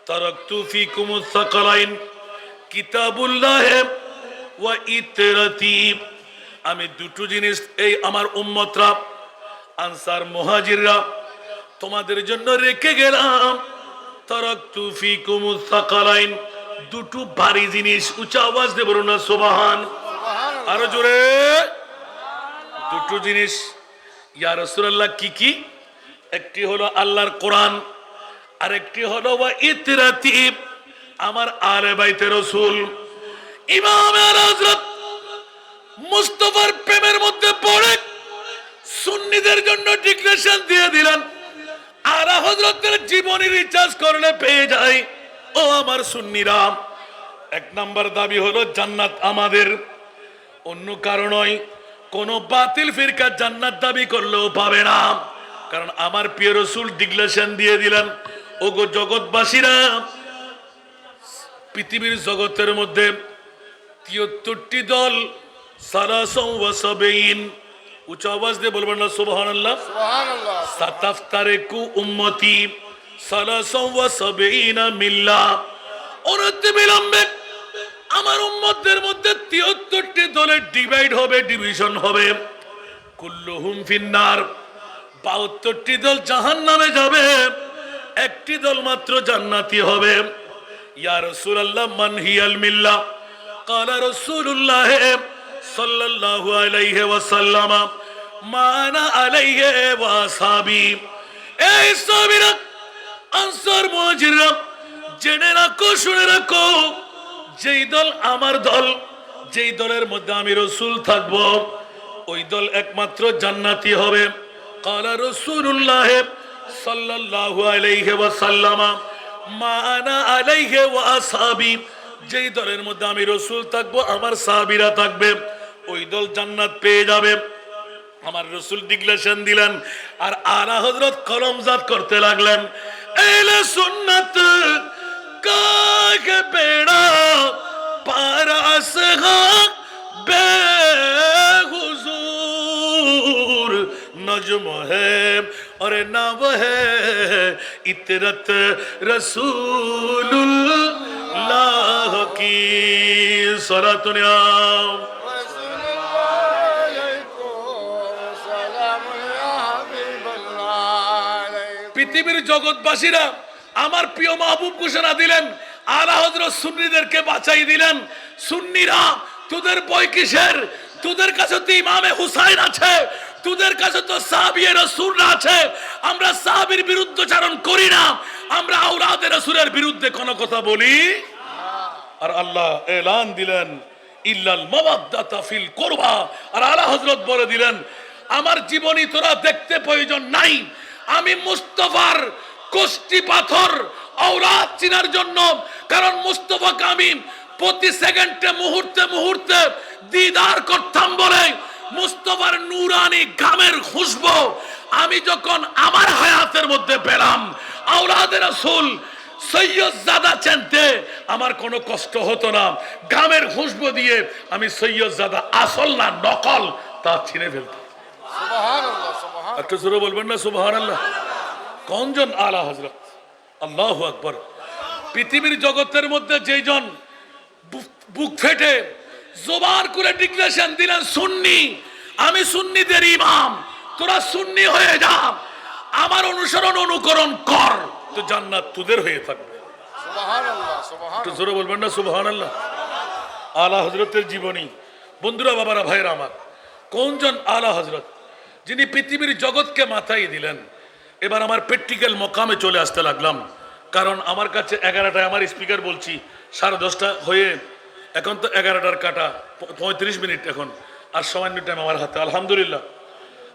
তারাকতু ফিকুমুস সাকালাইন কিতাবুল্লাহ ওয়া ইতরাতি আমি দুটো জিনিস এই আমার উম্মতরা আনসার মুহাজিররা তোমাদের জন্য রেখে গেলাম তারাকতু ফিকুমুস সাকালাইন দুটো ভারী জিনিস উচ্চ আওয়াজ দিয়ে বলুন না সুবহান আরো জোরে দুটো জিনিস ইয়া রাসূলুল্লাহ কি কি একটি হলো আল্লাহর কোরআন আর একটি হলো ওয়া ইতরাতি আমার আলে বাইতে রাসূল ইমাম হযরত মুস্তাফার প্রেমের মধ্যে পড়ে সুন্নিদের জন্য ডিক্লারেশন দিয়ে দিলেন আর হযরতের জীবনী রিচার্জ করলে পেয়ে যায় ও আমার সুন্নিরা এক নাম্বার দাবি হলো জান্নাত আমাদের অন্য কারণ নয় কোন বাতিল ফিরকা জান্নাত দাবি করলেও পাবে না কারণ আমার প্রিয় রাসূল ডিক্লারেশন দিয়ে দিলেন ওগো জগৎবাসীরা পৃথিবীর জগতের মধ্যে ৭৩টি দল সালাসাও ওয়া সাবিন উচ্চ আওয়াজ দিয়ে বলবেন না সুবহানাল্লাহ সুবহানাল্লাহ সাতাফতারিকু উম্মতি সালাসাও ওয়া সাবিনা মিল্লা অনতি বিলম্বে আমার উম্মতদের মধ্যে ৭৩টি দলে ডিভাইড হবে ডিভিশন হবে কুল্লুহুম ফিন্নার ৭২টি দল জাহান্নামে যাবে একটি দল মাত্র জান্নাতি হবে ইয়া রাসূলুল্লাহ মান হিয়াল মিল্লা قال رسول الله صلى الله عليه وسلم ما انا عليه واصحابي এই সাহাবীরা আনসার মুহাজিররা জেনে রাখো শুনে রাখো যেই দল আমার দল যেই দলের মধ্যে আমি রাসূল থাকব ওই দল একমাত্র জান্নাতি হবে قال رسول الله صلى الله عليه وسلم ما انا عليه واصحابي যেই দলের মধ্যে আমি রাসূল থাকবো আমার সাহাবীরা থাকবে ওই দল জান্নাত পেয়ে যাবে আমার রাসূল ডিক্লারেশন দিলেন আর আলা হযরত কলমজাত করতে লাগলেন আহলে সুন্নাত কাকে বেড়া পারাস বে হুজুর নজম হ্যায় और नाव है इतरत रसूलुल्लाह की सलातुनिया রাসূলুল্লাহ আলাইকুম সালাম ইয়া হাবিবাল্লাহ আলাইকুম পৃথিবীর জগৎবাসীরা আমার প্রিয় মাহবুব ঘোষণা দিলেন আলা হযরত সুন্নিদেরকে বাঁচাই দিলেন সুন্নিরা তোদের বই কিসের তোদের কাছে তো ইমামে হুসাইন আছে, তোদের কাছে তো সাহাবিয়ে রাসূলরা আছে। আমরা সাহাবীর বিরুদ্ধচারণ করি না, আমরা আওলাদে রাসূলের বিরুদ্ধে কোনো কথা বলি। আর আল্লাহ এলান দিলেন ইল্লাল মাওয়াদ্দাতা ফিল কুরবা। আর আলা হযরত বলে দিলেন আমার জীবনী তোরা দেখতে প্রয়োজন নাই, আমি মুস্তাফার কোষ্টি পাথর আওলাদ চিনার জন্য, কারণ মুস্তাফাকে আমি প্রতি সেকেন্ডে মুহূর্তে মুহূর্তে দিদার করতাম বলে মুস্তাফার নূরানি ঘামের খুশবু আমি যখন আমার হায়াতের মধ্যে পেলাম, আওলাদে রাসূল সৈয়দজাদা চিনতে আমার কোনো কষ্ট হতো না। ঘামের খুশবু দিয়ে আমি সৈয়দজাদা আসল না নকল তা চিনে ফেলতাম। সুবহানাল্লাহ, সুবহানাল্লাহ। একটু জোরে বলবেন না সুবহানাল্লাহ? কোনজন আলা হযরত? আল্লাহু আকবার। পৃথিবীর জগতের মধ্যে যেজন বুক ফেটে জোবার করে ডিক্লারেশন দিলেন সুন্নি, আমি সুন্নিদের ইমাম, তোরা সুন্নি হয়ে যা, আমার অনুসরণ অনুকরণ কর, তো জান্নাত তোদের হয়ে থাকবে। সুবহানাল্লাহ, একটু সুবহানাল্লাহ। জোরে বলবেন না সুবহানাল্লাহ? আলা হযরতের জীবনী, বন্ধুরা বাবারা ভাইরা আমার, কোনজন আলা হযরত যিনি পৃথিবীর জগৎকে মাথায় দিলেন। এবার আমার প্র্যাকটিক্যাল মকামে চলে আসতে লাগলাম, কারণ আমার কাছে 11টায় আমার স্পিকার বলছি 10:30 হয়ে এখন তো 11টার কাটা 35 মিনিট এখন, আর সামান্য টাইম আমার হাতে। আলহামদুলিল্লাহ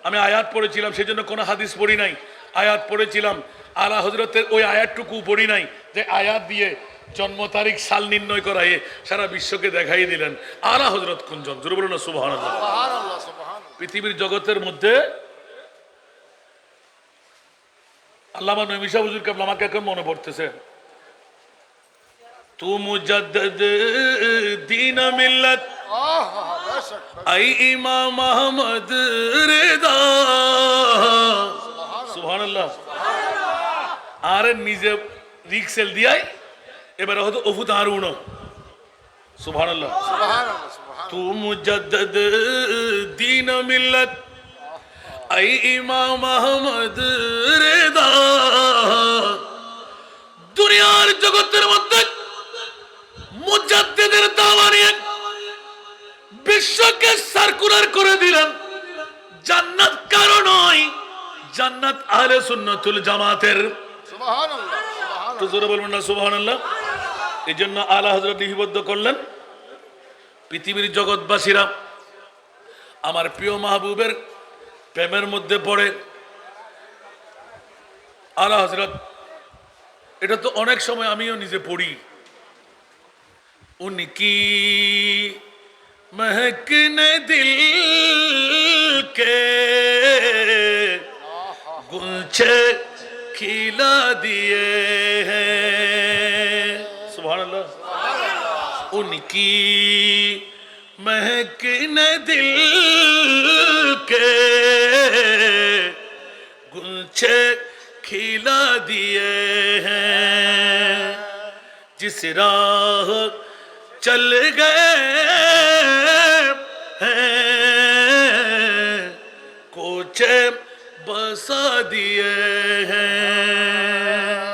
আমি আয়াত পড়েছিলাম, সেই জন্য কোনো হাদিস পড়ি নাই, আয়াত পড়েছিলাম। আলা হযরতের ওই আয়াতটুকু পড়ি নাই যে আয়াত দিয়ে জন্ম তারিখ সাল নির্ণয় করা সারা বিশ্বকে দেখাই দিলেন। আলা হযরত কোনজন? জোরে বলুন না সুবহানাল্লাহ। সুবহানাল্লাহ, সুবহানাল্লাহ। পৃথিবীর জগতের মধ্যে আল্লামা নঈমী শাহ হুজুর কেবলা আমাকে এখন মনে পড়তেছে, তু মুজাদ্দিদ দ্বীন মিল্লাত বেশক, আই ইমাম আহমদ রেদা। সুবহানাল্লাহ। আর নিজে রিক্সেল দিয়াই এবারে হয়তো ওফু তাহার উনো। সুবহানাল্লাহ। সুবহানাল্লাহ, সুবহানাল্লাহ। তু মুজাদ্দিদ দ্বীন মিল্লাত আই ইমাম আহমদ রেদা। দুনিয়ার জগতের মধ্যে মুজাদ্দিদের দাওয়া নিয়ে বিশ্বকে সার্কুলার করে দিলেন। জান্নাত কারো নয়, জান্নাত আহলে সুন্নাতুল জামাতের। সুবহানাল্লাহ, সুবহানাল্লাহ। তো জোরে বলবেন না সুবহানাল্লাহ? এই জন্য আলা হযরত লিপিবদ্ধ করলেন, পৃথিবীর জগৎবাসীরা আমার প্রিয় মাহবুবের প্রেমের মধ্যে পড়ে। আলা হযরত, এটা তো অনেক সময় আমিও নিজে পড়ি, উনকি महकने दिल के गुलछे खिला दिए हैं। सुभान अल्लाह। उनकी महकने दिल के गुलछे खिला दिए हैं। जिस राह चल गए हैं कोचे बसा दिए हैं।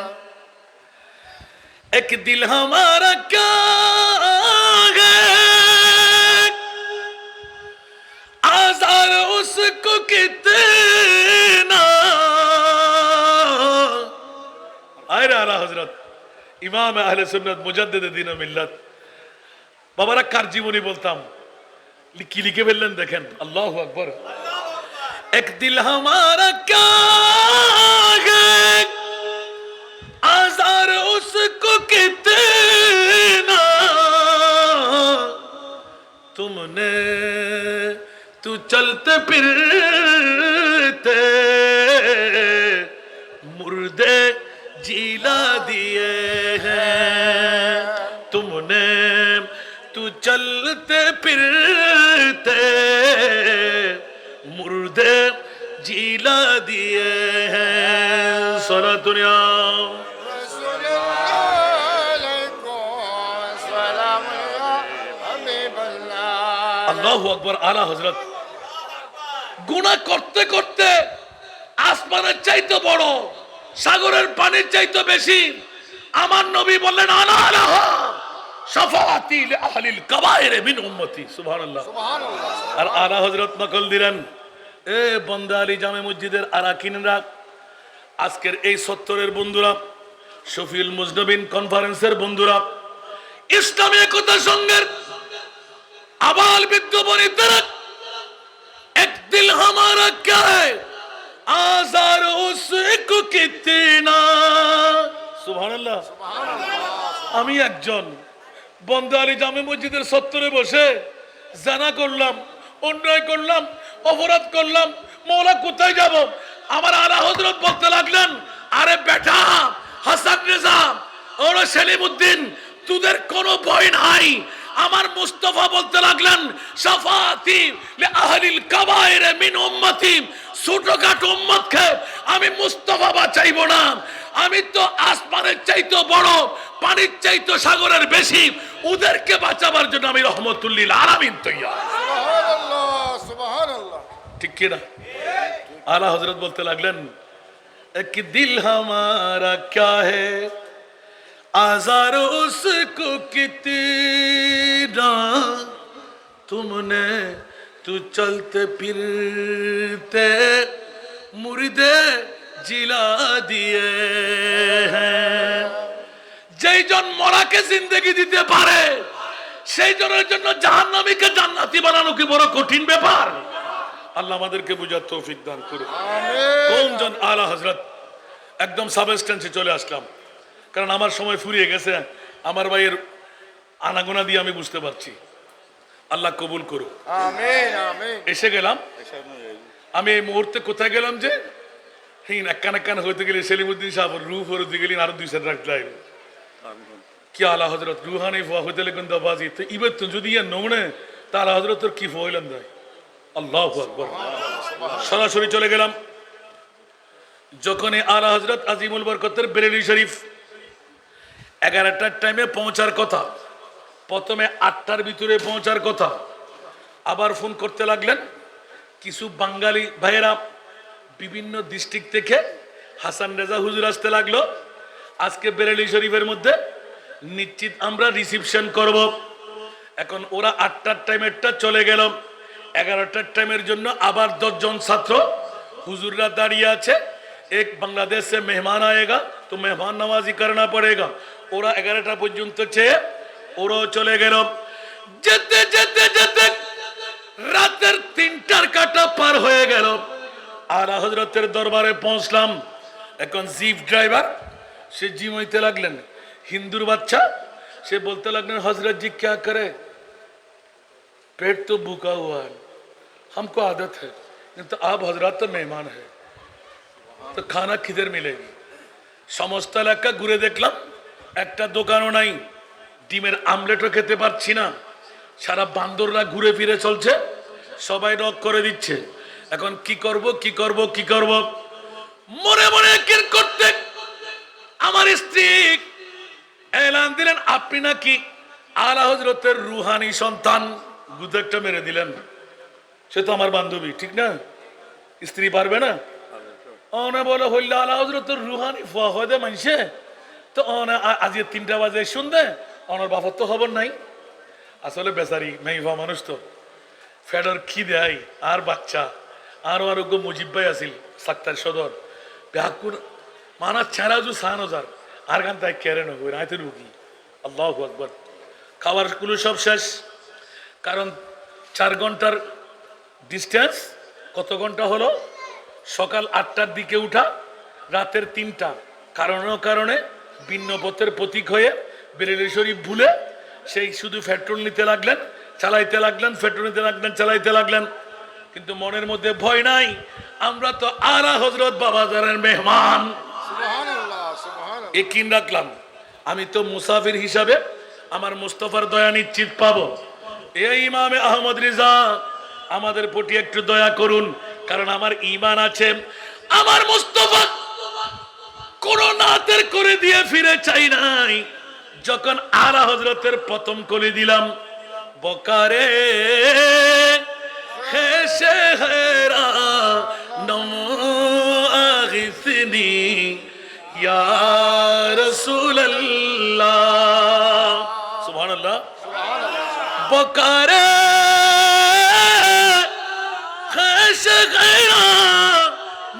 एक दिल हमारा क्या है, आज़ार उसको कितना। आए आला हजरत इमाम अहले सुन्नत मुजद्दिद दीन मिल्लत বাবারা কার জীবনী বলতাম, কি লিখে ফেললেন দেখেন। আল্লাহু আকবার। এক দিল হামারা ক্যা है, आज़ार उसको कितना। तुमने तू चलते फिरते मुर्दे जिला दिए हैं। तुमने तू चलते फिरते मुर्दे जिला दिए हैं। सोना दुनिया আল্লাহু আকবার। আলা হযরত গুনাহ করতে করতে আসমানের চাইতে বড়, সাগরের পানির চাইতে বেশি আমার নবী বললেন আলা আলা শাফাআতি লিআহলিল কাবায়ের মিন উম্মতি। সুবহানাল্লাহ। সুবহানাল্লাহ। আর আলা হযরত নকল দিলেন, এ বন্দা আলী জামে মসজিদের আরাকিনরা, আজকের এই সত্তরের বন্ধুরা, শফিউল মুজনবিন কনফারেন্সের বন্ধুরা, ইসলামী একতা সংঘের আবাল বৃদ্ধ বনিতারা, এক দিল হামারা ক্যা হ্যায় আজার উসকো কিতনা। সুবহানাল্লাহ। আমি একজন বন্দা আলী জামে মসজিদের সত্তরে বসে জানা করলাম, অন্যায় করলাম, অপরাধ করলাম, মৌলা কোথায় যাব? আমার আলা হযরত বলতে লাগলেন, আরে বেটা হাসান রেজা ওর সেলিমউদ্দিন, তোদের কোনো ভয় নাই। আমার মুস্তাফা বলতে লাগলেন, শাফাআতি লিআহলিল কাবায়ের মিন উম্মতি, ছোটখাটো উম্মতকে আমি মুস্তাফা বাঁচাইব না। আমি তো আসমানের চাইতে বড়, পানির চাইতে সাগরের বেশি, ওদেরকে বাঁচাবার জন্য আমি রহমতুল লিল আলামিন তৈয়ার। সুবহানাল্লাহ। সুবহানাল্লাহ। ঠিক কি না? আলা হযরত বলতে লাগলেন, এক দিল হামারা ক্যা হে আজার উসকো কিতনা, তুমনে তু চলতে ফিরতে মুর্দে জিলা দিয়ে হ্যাঁ। যেই জন মরাকে জিন্দেগি দিতে পারে, সেই জনের জন্য জাহান্নামীকে জান্নাতি বানানো কি বড় কঠিন ব্যাপার? আল্লাহ আমাদেরকে বুঝার তৌফিক দান করুন। কোন জন? আলা হযরত। একদম সাবস্টেন্সে চলে আসলাম, কারণ আমার সময় ফুরিয়ে গেছে। আমার ভাইয়ের আনাগোনা দিয়ে আমি বুঝতে পারছি। আল্লাহ কবুল করুক। আমিন আমিন। এসে গেলাম। আমি এই মুহূর্তে কোথায় গেলাম যে কান হইতে গেলে সেলিমউদ্দিন সাহেব রূহ হরতে গেলেন আরো 2 সেট রাখতে কি আলা হযরত রুহানি ফুয়া হইতে লেগুন দাবাজি তো ইবে তো যদি ইয়া নমনে তা আলা হযরত তোর কি হইলেন দেয়। আল্লাহু আকবার। সরাসরি চলে গেলাম। যখন আলা হযরত আজিমুল বরকতের বেরেলি শরীফ 11টার টাইমে পৌঁছার কথা, প্রথমে 8টার ভিতরে পৌঁছার কথা, আবার ফোন করতে লাগলেন। কিছু বাঙালি ভাইয়েরা বিভিন্ন ডিস্ট্রিক্ট থেকে হাসান রেজা হুজুর আসতে লাগলো। আজকে বেরেলি শরীফের মধ্যে নিশ্চিত আমরা রিসিপশন করব। এখন ওরা 8টার টাইমেরটা চলে গেল, 11টার টাইমের জন্য আবার 10 জন ছাত্র হুজুররা দাঁড়িয়ে আছে। এক বাংলাদেশ से मेहमान आएगा तो मेहमान नवाजी करना पड़ेगा। ওরা 11টা পর্যন্ত চেয়ে ওরাও চলে গেল। যেতে যেতে যেতে রাতের 3টার কাটা পার হয়ে গেল। আলা হযরতের দরবারে পৌঁছলাম। এখন জিপ ড্রাইভার সে জিমাইতে লাগলেন, হিন্দুর বাচ্চা। সে বলতে লাগলেন, हजरत जी क्या करे, पेट तो भूखा हुआ है, हमको आदत है, কিন্তু आप हजरत तो मेहमान है, তো খানা কিধর মিলেগি? সমস্ত এলাকা ঘুরে দেখলাম, একটা দোকানও নাই। ডিমের আমলেটও খেতে পারছি না। সারা বান্দররা ঘুরে ফিরে চলছে, সবাই নক করে দিচ্ছে। এখন কি করব কি করব কি করব? মনে মনে কির করতে আমার স্ত্রী এলান দিলেন, আপনি নাকি আলা হযরতের রুহানি সন্তান। গুদ একটা মেরে দিলেন। সে তো আমার বান্ধবী, ঠিক না? স্ত্রী পারবে না? অনে বলে হইলে আলা হযরতের রুহানি ফুয়া হয়ে দে মানছে তো অনে আজকে 3টা বাজে শুনবে অনার বাবার তো খবর নাই। আসলে বেচারি মেইফা মানুষ তো ফেডার কি দেয় আর বাচ্চা আর আরোগ্য মুজিব ভাই আসিল সাক্তার সদর ব্যাকুর মানা ছেঁড়া জু 6000 আর গান তাই কেড়ে নেবো রাইতে রুগী। আল্লাহু আকবার। খাবারগুলো সব শেষ, কারণ 4 ঘন্টার ডিস্টেন্স। কত ঘন্টা হলো? সকাল 8টার দিকে উঠা, রাতের 3টা। কারণে ভিন্ন পথের প্রতীক হয়ে বেরেলি শরীফ ভুলে সেই শুধু পেট্রোল নিতে লাগলেন, চালাইতে লাগলেন, পেট্রোল নিতে লাগলেন, চালাইতে লাগলেন। কিন্তু মনের মধ্যে ভয় নাই, আমরা তো আলা হযরত বাবাজানের মেহমান। সুবহানাল্লাহ সুবহানাল্লাহ। একিন রাখলাম, আমি তো মুসাফির হিসাবে আমার মুস্তাফার দয়া নিশ্চিত পাবো। এই ইমামে আহমদ রিজা আমাদের প্রতি একটু দয়া করুন, কারণ আমার ঈমান আছে। আমার মুস্তাফা কোন নাতের করে দিয়ে ফিরে চাই নাই। যখন আলা হযরতের প্রথম কলি দিলাম, বকারে হে শেহরা নমো আগিসনি ইয়া রাসূলুল্লাহ। সুবহানাল্লাহ। করে খাস গায়রা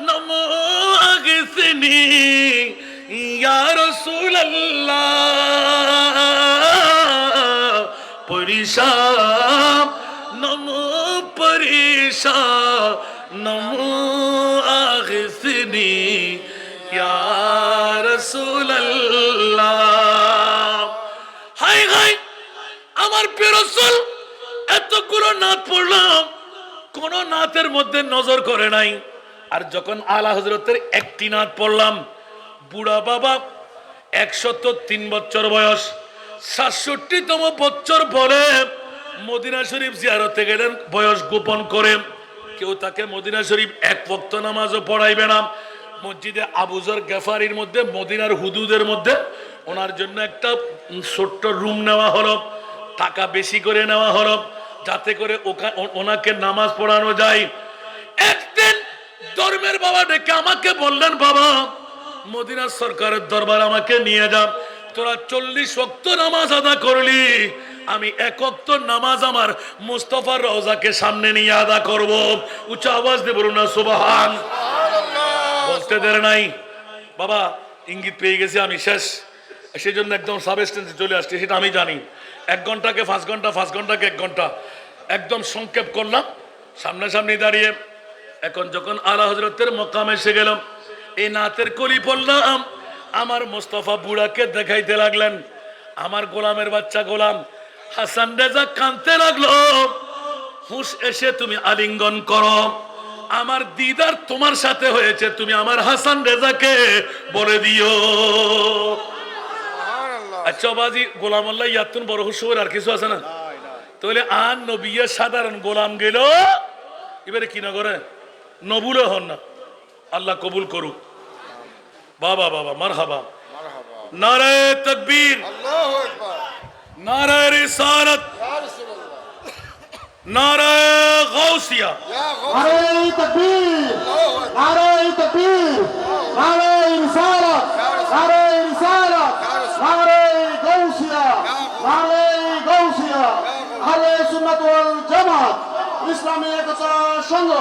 নমো আগসনি ইয়া রাসূলুল্লাহ পরিশাম নমো পরিশাম নমো আগসনি ইয়া রাসূলুল্লাহ। হাই হাই আমার প্রিয় রাসূল এতগুলো নাত পড়লাম, কোন নাতের মধ্যে নজর করে নাই। আর যখন আলা হযরতের একটি নাত পড়লাম, বুড়া বাবা 103 বছর বয়স, 67তম বছর পরে মদিনা শরীফ জিয়ারতে গেলেন বয়স গোপন করে। কেউ তাকে মদিনা শরীফ এক ওয়াক্ত নামাজও পড়াইবে না। মসজিদে আবু যর গেফারির মধ্যে মদিনার হুদুদের মধ্যে ওনার জন্য একটা ছোট্ট রুম নেওয়া হলো, টাকা বেশি করে নেওয়া হলো যাতে করে ওনাকে নামাজ পড়ানো যায়। একদিন ধর্মের বাবা ডেকে আমাকে বললেন, বাবা মদিনার সরকারের দরবার আমাকে নিয়ে যা, তোরা 40 ওয়াক্ত নামাজ আদা করলি, আমি 1 ওয়াক্ত নামাজ আমার মুস্তাফার রওজাকে সামনে নিয়ে আদা করব। উচ্চ আওয়াজ দিয়ে বলুন না সুবহান। বলতে দেরি নাই বাবা, ইঙ্গিত পেয়ে গেছি আমি শেষ, সেই জন্য একদম সাবস্টেন্সে চলে আসছে, সেটা আমি জানি। 1 ঘন্টাকে 5 ঘন্টা, 5 ঘন্টাকে 1 ঘন্টা, একদম সংক্ষেপ করলাম সামনাসামনি দাঁড়িয়ে। এখন যখন আলা হযরতের মকামে এসে গেলাম, এই নাতের কলি পড়লাম, আমার মুস্তাফা বুড়াকে দেখাইতে লাগলেন। আমার গোলামের বাচ্চা গোলাম হাসান রেজা কাঁদতে লাগলো, হুঁশ এসে তুমি আলিঙ্গন করো, আমার দিদার তোমার সাথে হয়েছে, তুমি আমার হাসান রেজাকে বলে দিও। আচ্ছা বাজি গোলাম আল্লাহ ইয়াতুন বড় হুসুর আর কিছু আছে না? তাহলে আর নবিয়া সাধারণ গোলাম গেল, এবারে কি না করে নবুলে হন না, আল্লাহ কবুল করুক। বাবা বাবা মারহাবা, নারে তাকবীর, আল্লাহু আকবার, নারে রিসালাত, ইয়া রাসূলুল্লাহ, নারে গাউসিয়া, ইয়া গাউস, নারে তাকবীর, নারে তাকবীর, নারে রিসালাত, নারে রিসালাত, নারে গাউসিয়া, নারে গাউসিয়া, আহলে সুন্নাত ওয়াল জামাত, ইসলামী একতা সংঘ।